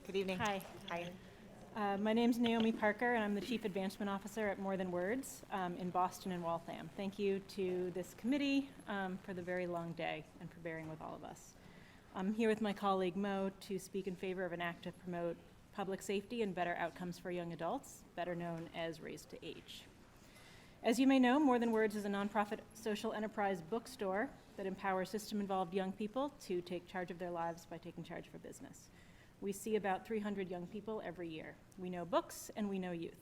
Good evening. Hi. Hi. My name's Naomi Parker, and I'm the Chief Advancement Officer at More Than Words in Boston and Waltham. Thank you to this committee for the very long day and for bearing with all of us. I'm here with my colleague Mo to speak in favor of an act to promote public safety and better outcomes for young adults, better known as Raised to Age. As you may know, More Than Words is a nonprofit social enterprise bookstore that empowers system-involved young people to take charge of their lives by taking charge for business. We see about 300 young people every year. We know books and we know youth.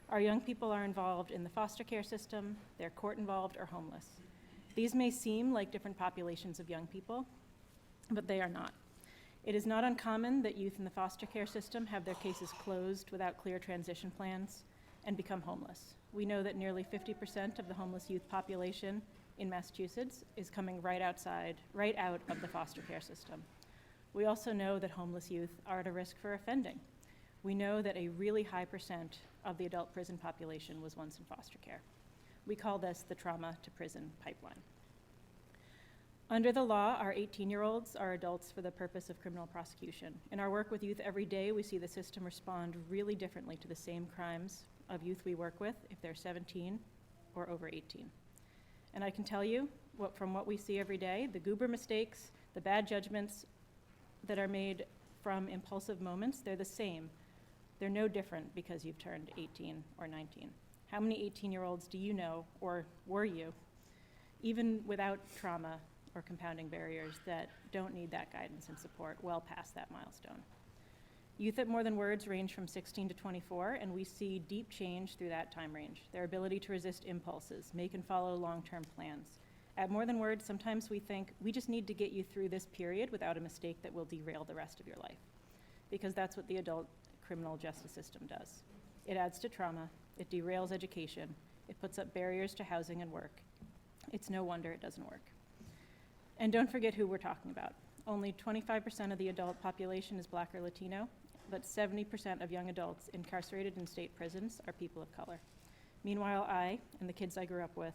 Our young people are involved in the foster care system, they're court involved or homeless. These may seem like different populations of young people, but they are not. It is not uncommon that youth in the foster care system have their cases closed without clear transition plans and become homeless. We know that nearly 50% of the homeless youth population in Massachusetts is coming right out of the foster care system. We also know that homeless youth are at a risk for offending. We know that a really high percent of the adult prison population was once in foster care. We call this the trauma to prison pipeline. Under the law, our 18-year-olds are adults for the purpose of criminal prosecution. In our work with youth every day, we see the system respond really differently to the same crimes of youth we work with if they're 17 or over 18. And I can tell you, from what we see every day, the goober mistakes, the bad judgments that are made from impulsive moments, they're the same. They're no different because you've turned 18 or 19. How many 18-year-olds do you know, or were you, even without trauma or compounding barriers, that don't need that guidance and support well past that milestone? Youth at More Than Words range from 16 to 24, and we see deep change through that time range. Their ability to resist impulses, make and follow long-term plans. At More Than Words, sometimes we think we just need to get you through this period without a mistake that will derail the rest of your life, because that's what the adult criminal justice system does. It adds to trauma, it derails education, it puts up barriers to housing and work. It's no wonder it doesn't work. And don't forget who we're talking about. Only 25% of the adult population is Black or Latino, but 70% of young adults incarcerated in state prisons are people of color. Meanwhile, I, and the kids I grew up with,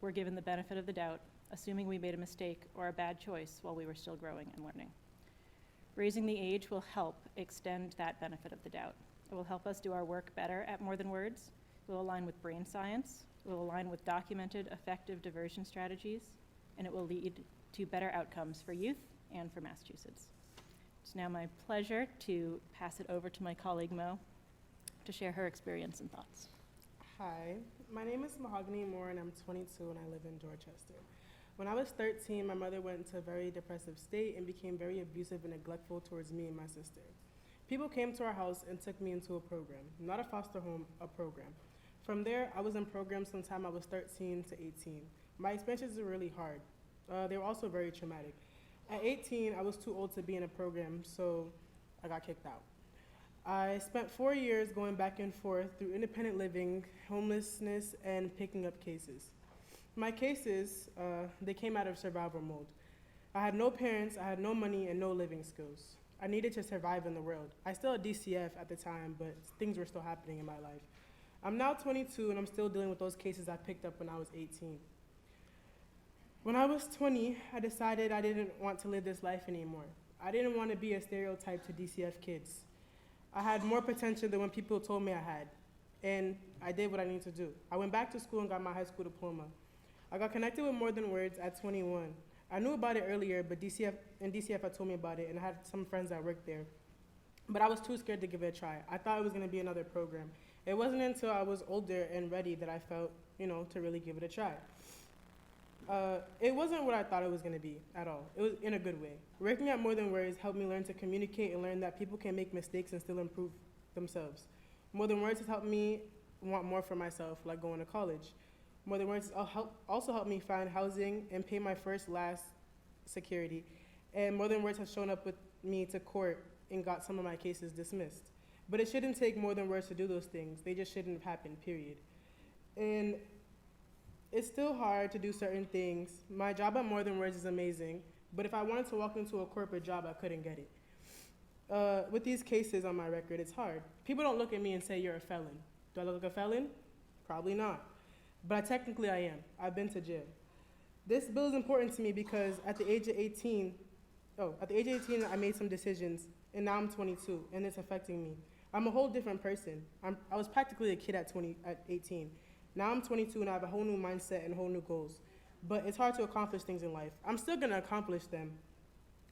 were given the benefit of the doubt, assuming we made a mistake or a bad choice while we were still growing and learning. Raising the age will help extend that benefit of the doubt. It will help us do our work better at More Than Words. It will align with brain science. It will align with documented, effective diversion strategies, and it will lead to better outcomes for youth and for Massachusetts. It's now my pleasure to pass it over to my colleague Mo to share her experience and thoughts. Hi, my name is Mahogany Moore and I'm 22 and I live in Dorchester. When I was 13, my mother went into a very depressive state and became very abusive and neglectful towards me and my sister. People came to our house and took me into a program, not a foster home, a program. From there, I was in programs from the time I was 13 to 18. My experiences were really hard. They were also very traumatic. At 18, I was too old to be in a program, so I got kicked out. I spent 4 years going back and forth through independent living, homelessness, and picking up cases. My cases, they came out of survival mode. I had no parents, I had no money, and no living skills. I needed to survive in the world. I still had DCF at the time, but things were still happening in my life. I'm now 22, and I'm still dealing with those cases I picked up when I was 18. When I was 20, I decided I didn't want to live this life anymore. I didn't want to be a stereotype to DCF kids. I had more potential than when people told me I had, and I did what I needed to do. I went back to school and got my high school diploma. I got connected with More Than Words at 21. I knew about it earlier, but DCF had told me about it, and I had some friends that worked there. But I was too scared to give it a try. I thought it was going to be another program. It wasn't until I was older and ready that I felt, to really give it a try. It wasn't what I thought it was going to be at all. It was in a good way. Working at More Than Words helped me learn to communicate and learn that people can make mistakes and still improve themselves. More Than Words has helped me want more for myself, like going to college. More Than Words also helped me find housing and pay my last security. And More Than Words has shown up with me to court and got some of my cases dismissed. But it shouldn't take More Than Words to do those things. They just shouldn't have happened, period. And it's still hard to do certain things. My job at More Than Words is amazing, but if I wanted to walk into a corporate job, I couldn't get it. With these cases on my record, it's hard. People don't look at me and say, you're a felon. Do I look like a felon? Probably not. But technically I am. I've been to jail. This bill is important to me because at the age of 18, I made some decisions and now I'm 22, and it's affecting me. I'm a whole different person. I was practically a kid at 18. Now I'm 22, and I have a whole new mindset and whole new goals. But it's hard to accomplish things in life. I'm still gonna accomplish them,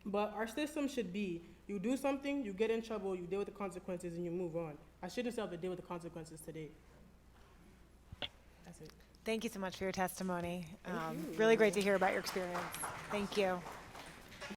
but our system should be, you do something, you get in trouble, you deal with the consequences, and you move on. I shouldn't still have to deal with the consequences today. That's it. Thank you so much for your testimony. Thank you. Really great to hear about your experience. Thank you.